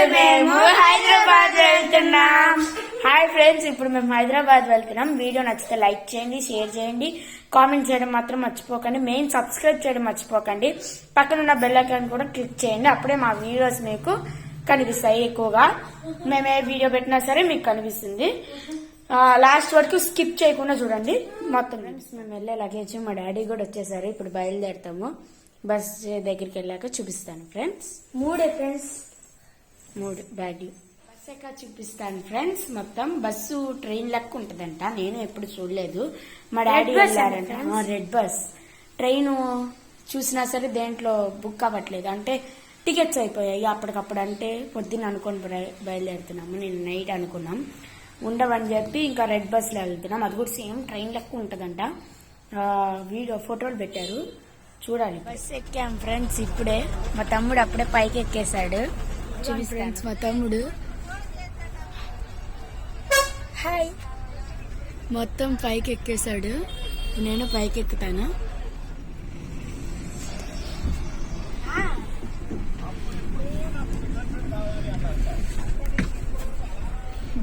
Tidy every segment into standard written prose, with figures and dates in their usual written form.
ఇప్పుడు మేము హైదరాబాద్ వెళ్తున్నాం. హాయ్ ఫ్రెండ్స్, ఇప్పుడు మేము హైదరాబాద్ వెళ్తున్నాం. వీడియో నచ్చితే లైక్ చేయండి, షేర్ చేయండి, కామెంట్ చేయడం మాత్రం మర్చిపోకండి. మెయిన్ సబ్స్క్రైబ్ చేయడం మర్చిపోకండి. పక్కన ఉన్న బెల్ ఐకాన్ కూడా క్లిక్ చేయండి. అప్పుడే మా వీడియోస్ మీకు కనిపిస్తాయి. ఎక్కువగా మేము ఏ వీడియో పెట్టినా సరే మీకు కనిపిస్తుంది. లాస్ట్ వరకు స్కిప్ చేయకుండా చూడండి మొత్తం. మేము వెళ్ళే లగేజ్ మా డాడీ కూడా వచ్చేసారు. ఇప్పుడు బయలుదేరుతాము. బస్ దగ్గరికి వెళ్ళాక చూపిస్తాను ఫ్రెండ్స్. మూడు డాడీ బస్ ఎక్క చూపిస్తాను ఫ్రెండ్స్. మొత్తం బస్సు ట్రైన్ లెక్క ఉంటదంట. నేను ఎప్పుడు చూడలేదు. మా డాడీ వెళ్ళారంట. రెడ్ బస్ ట్రైన్ చూసినా సరే దేంట్లో బుక్ అవ్వట్లేదు. అంటే టికెట్స్ అయిపోయాయి అప్పటికప్పుడు. అంటే పొద్దున్న అనుకొని బయలుదేరుతున్నాము. నేను నైట్ అనుకున్నాం ఉండవని చెప్పి ఇంకా రెడ్ బస్ లో వెళ్తున్నాం. అది కూడా సేమ్ ట్రైన్ లెక్క ఉంటదంట. వీడియో ఫోటోలు పెట్టారు, చూడాలి. బస్ ఎక్కాం ఫ్రెండ్స్. ఇప్పుడే మా తమ్ముడు అప్పుడే పైకి ఎక్కేసాడు. ఫ్రెండ్స్ మా తమ్ముడు హాయ్ మొత్తం పైకి ఎక్కేసాడు. నేను పైకి ఎక్కుతాను.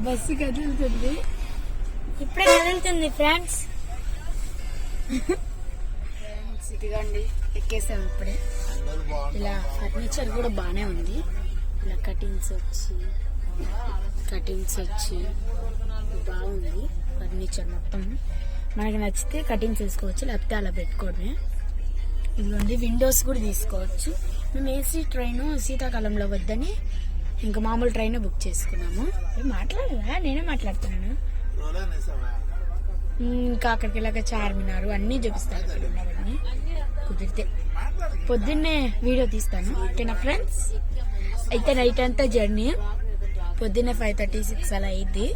బస్సు కదులుతుంది, ఇప్పుడే కదులుతుంది ఫ్రెండ్స్. ఇదిగోండి ఎక్కేసాం ఇప్పుడే. ఇలా ఫర్నిచర్ కూడా బానే ఉంది. ఇలా కటింగ్స్ వచ్చి బాగుంది. ఫర్నిచర్ మొత్తం మనకి నచ్చితే కటింగ్స్ వేసుకోవచ్చు, లేకపోతే అలా పెట్టుకోవడమే. ఇదిగోండి విండోస్ కూడా తీసుకోవచ్చు. మేము ఏసీ ట్రైన్ శీతాకాలంలో వద్దని ఇంకా మామూలు ట్రైన్ బుక్ చేసుకున్నాము. మాట్లాడదా, నేనే మాట్లాడుతున్నాను. ఇంకా అక్కడికి వెళ్ళాక చార్మినార్ అన్నీ చూపిస్తాను. అక్కడ ఉన్నవన్నీ కుదిరితే పొద్దున్నే వీడియో తీస్తాను. ఓకేనా ఫ్రెండ్స్? అయితే నైట్ అంతా జర్నీ. పొద్దున్నే 5:36 అలా అయింది.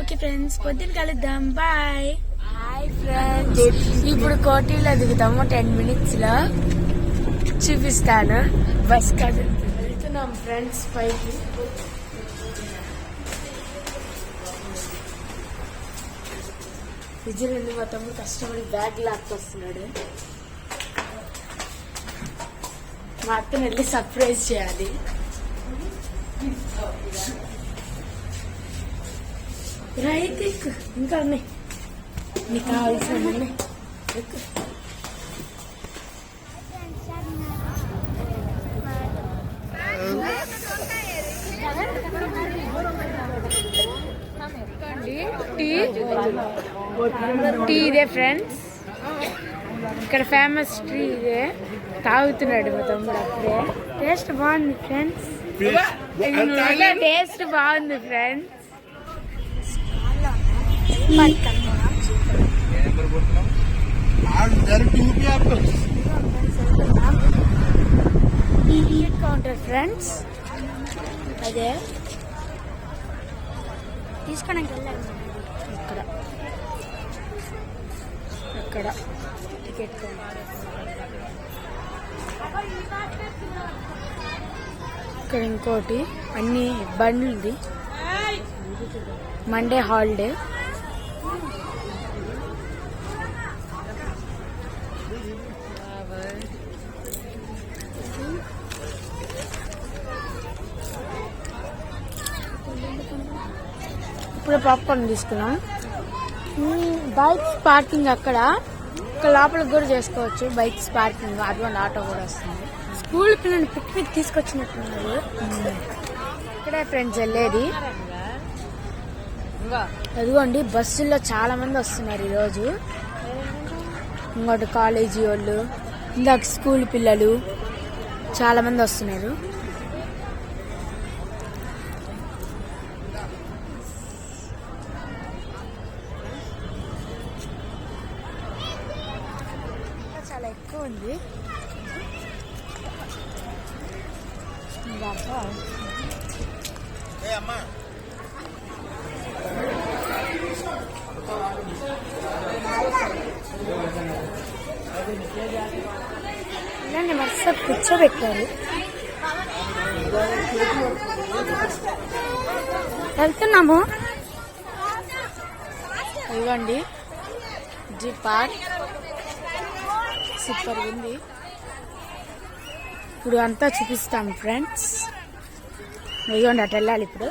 ఓకే ఫ్రెండ్స్, పొద్దున్న కలుద్దాం. బాయ్. హాయ్ ఫ్రెండ్స్, ఇప్పుడు కోటిలో దిగుతాము. 10 minutes లో చూపిస్తాను. బస్ కాదు వెళ్తున్నాం ఫ్రెండ్స్ పైకి. విజయ్ నుండి మా తమ్ముడు కష్టపడి బ్యాగ్ లాక్కొస్తున్నాడు. మా అత్తని వెళ్ళి సర్ప్రైజ్ చేయాలి. రైట్ ఇంకా ఉన్నాయి నీకు కావాల్సిన. టీ ఇదే ఫ్రెండ్స్, ఇక్కడ ఫేమస్ టీ ఇదే. తాగుతున్నాడు మా తమ్ముడు అప్పుడే. టేస్ట్ బాగుంది ఫ్రెండ్స్. టేస్ట్ బాగుంది ఫ్రెండ్స్. టికెట్ కౌంటర్ ఫ్రెండ్స్ అదే తీసుకోవడానికి వెళ్ళాలి. ఇక్కడ టికెట్ కౌంటర్. ఇక్కడ ఇంకోటి అన్ని బండ్లు ఉంది. Monday holiday. ఇప్పుడు పాప్కార్న్ తీసుకున్నాం. బైక్స్ పార్కింగ్ అక్కడ లోపలికి కూడా చేసుకోవచ్చు. బైక్స్ పార్కింగ్ అటువంటి ఆటో కూడా వస్తుంది. స్కూల్ పిల్లల్ని పిక్నిక్ తీసుకొచ్చినట్టున్నారు. ఇక్కడే ఫ్రెండ్స్ వెళ్ళేది. అదిగోండి బస్సుల్లో చాలా మంది వస్తున్నారు ఈరోజు. ఇంకోటి కాలేజీ వాళ్ళు, ఇందాక స్కూల్ పిల్లలు చాలా మంది వస్తున్నారు. చాలా ఎక్కువ ఉంది. ఇలాంటి వరుస కూర్చోబెట్టారు. వెళ్తున్నాము. ఇవ్వండి జీ పార్క్ సూపర్ ఉంది. ఇప్పుడు అంతా చూపిస్తాం ఫ్రెండ్స్. ఇదిగోండి అటు వెళ్ళాలి ఇప్పుడు.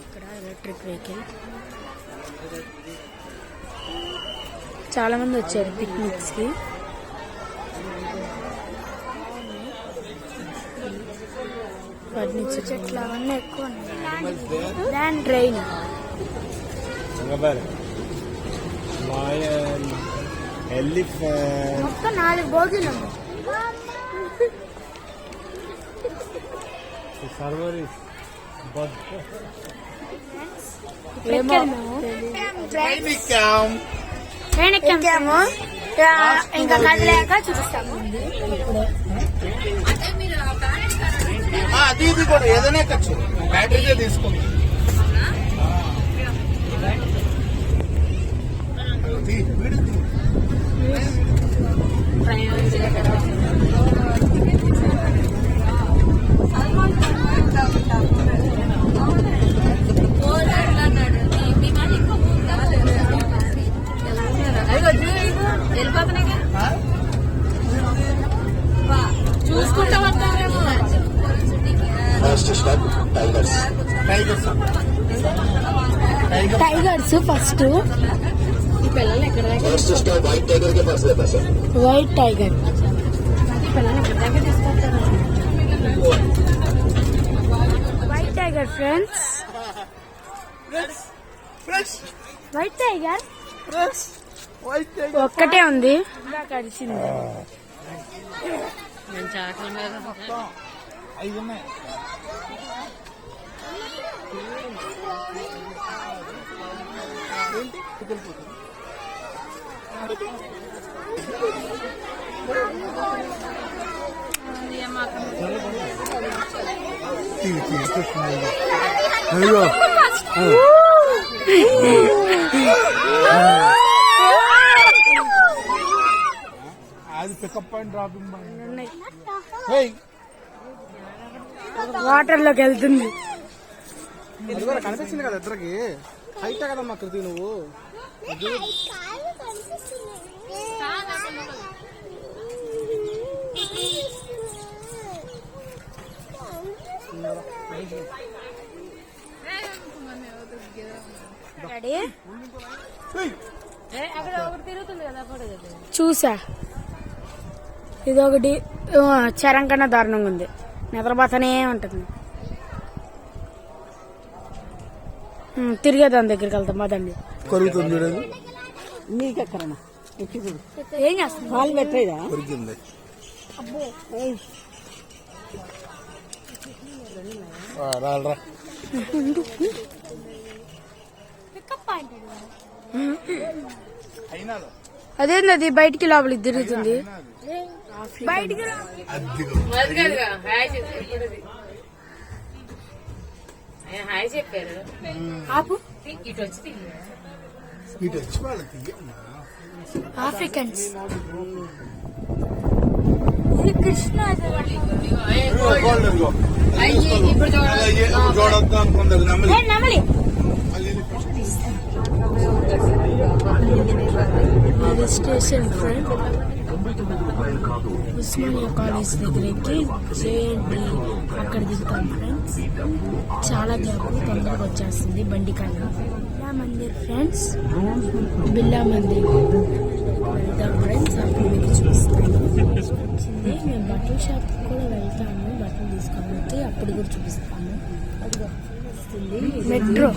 ఇక్కడ ఎలక్ట్రిక్ వెహికల్, చాలా మంది వచ్చారు పిక్నిక్స్ కి. ఫర్నిచర్ చెట్లు అవన్నీ ఎక్కువ దాని ట్రైన్ మొత్తం 4 బోగీలు ఎక్కాము. ఇంకా కదలేక చూపిస్తాము. అది ఇది కూడా ఏదైనా ఖర్చు బ్యాటరీకే తీసుకోండి. చూసుకుంటా వస్తారేమో. Tigers first. ఈ పిల్లలు ఎక్కడ వైట్ టైగర్ పిల్లలు ఎక్కడ దగ్గర తీసుకొస్తారు. White tiger friends, white tiger ఒక్కటే ఉంది. కలిసింది అది పికప్ పాయింట్ డ్రాపింగ్ వాటర్ లోకి వెళ్తుంది. కనిపిస్తుంది కదా ఇద్దరికి. హైట్ కదమ్మా కృతి నువ్వు. చూసా, ఇదొకటి చరం కన్నా దారుణంగా ఉంది. నిద్రపోతానే ఉంటుంది. తిరిగే దాని దగ్గరికి వెళ్తాం మాదండి. కొరుగుతుంది నీకెక్కడన్నా ఏం చేస్తాం? వాళ్ళు పెట్టేదా కొరికింది. రాలరా అదేంది అది బయటికి లోపలికి తిరుగుతుంది. బయటికి ఆపు. ఆఫ్రికన్స్ కృష్ణ నమలి స్టేషన్ ఫ్రెండ్ ఉస్మానియా కాలేజ్ దగ్గర ఎక్కి చేయండి, అక్కడ దిగుతాం ఫ్రెండ్స్. చాలా గ్యాప్, తొందరగా వచ్చేస్తుంది బండి కన్నా. బిర్లా మందిర్ ఫ్రెండ్స్, బిర్లా మందిర్ వెళ్తాం ఫ్రెండ్స్. అప్పుడు మీకు చూపిస్తాను. మేము బట్టల షాప్ కూడా వెళ్తాము, బట్టలు తీసుకోవాలి. అప్పుడు కూడా చూపిస్తాము. మెట్రో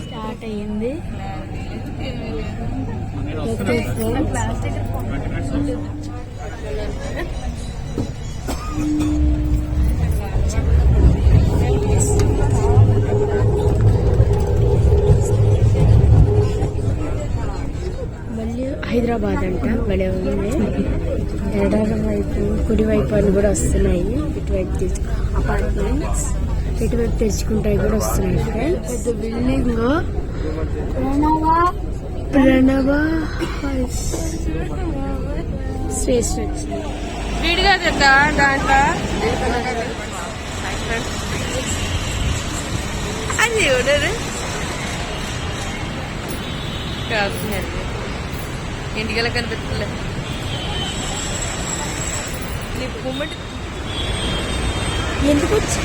స్టార్ట్ అయ్యింది. మళ్ళీ హైదరాబాద్ అంట. భలే ఉంది. ఎడమ వైపు కుడివైపు అని కూడా వస్తున్నాయి. ఇటువైపు అపార్ట్మెంట్స్, ఇటువైపు తెరుచుకుంటాయి కూడా వస్తున్నాయి ఫ్రెండ్స్. పెద్ద బిల్డింగ్ ప్రణవ స్టేషన్ విడిగా తెద్దా దాంట్లో అది ఇంటికెళ్ళ కనిపిస్తలే. ఎందుకు వచ్చి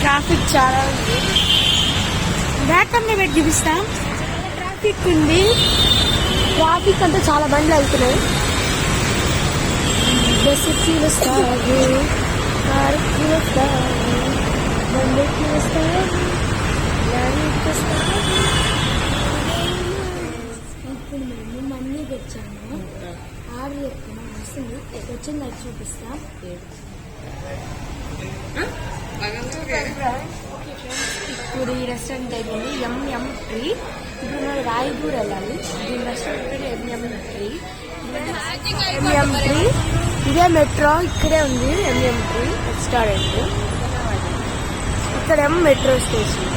ట్రాఫిక్ చాలా ఉంది. బ్యాక్ అన్నీ పెట్టి చూపిస్తాం. ట్రాఫిక్ ఉంది. ట్రాఫిక్ అంతా చాలా బండ్లు వెళ్తున్నాయి. బస్సుకి వస్తాయి, కారుకి వస్తాయి, బండికి వస్తాయి, లారీకి వస్తాయి. ఇప్పుడు మేము అన్నీ తెచ్చాము. ఆర్డర్ చెప్తున్నాం. వస్తుంది. వచ్చింది అది చూపిస్తాం. ఇప్పుడు ఈ రెస్టారెంట్ అయిపోయింది ఎంఎం ట్రీ. ఇప్పుడు మనం రాయగూడ వెళ్ళాలి. ఈ restaurant MM tree. MM tree ఇదే మెట్రో ఇక్కడే ఉంది. ఎంఎం ట్రీ రెస్టారెంట్ ఇక్కడేమో మెట్రో స్టేషన్.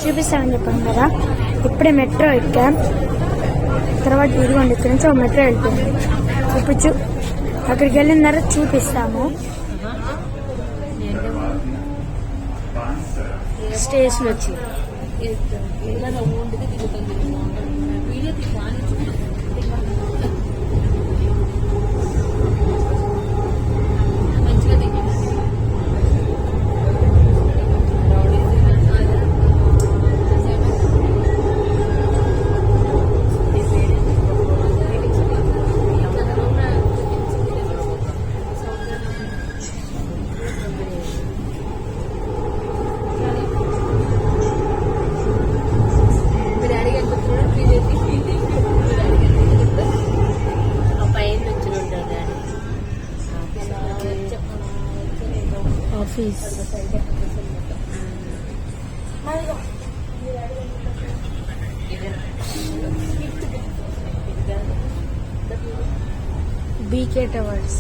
చూపిస్తామని చెప్పాను కదా. ఇప్పుడే మెట్రో ఎక్కాం. తర్వాత ఇదిగోండి ఇక్కడ నుంచి ఒక మెట్రో వెళ్తుంది. ఇప్పుడు అక్కడికి వెళ్ళిన తర్వాత చూపిస్తాము. స్టేషన్ వచ్చి ఆఫీస్. BK towers.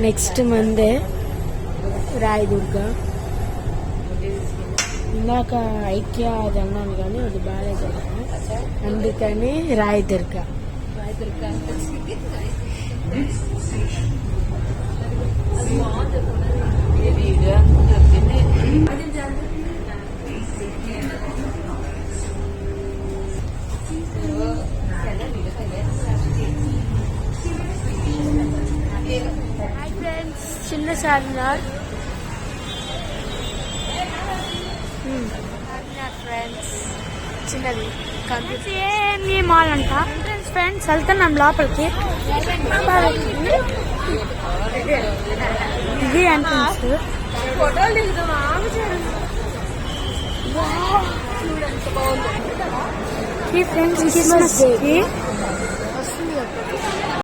నెక్స్ట్ మందే రాయదుర్గ. ఇందాక ఐక్య అది అన్నాను కానీ అది బాగాలేదు కదా, అందుకని రాయదుర్గ. హాయ్ ఫ్రెండ్స్, చిన్న చార్మినార్. ఫ్రెండ్స్ చిన్నది ఏమి మాల్ అంట. ఫ్రెండ్స్ వెళ్తున్నాం లోపలికి. ఇది ఎంట్రన్స్. ఈ ఫ్రెండ్స్ క్రిస్మస్ డే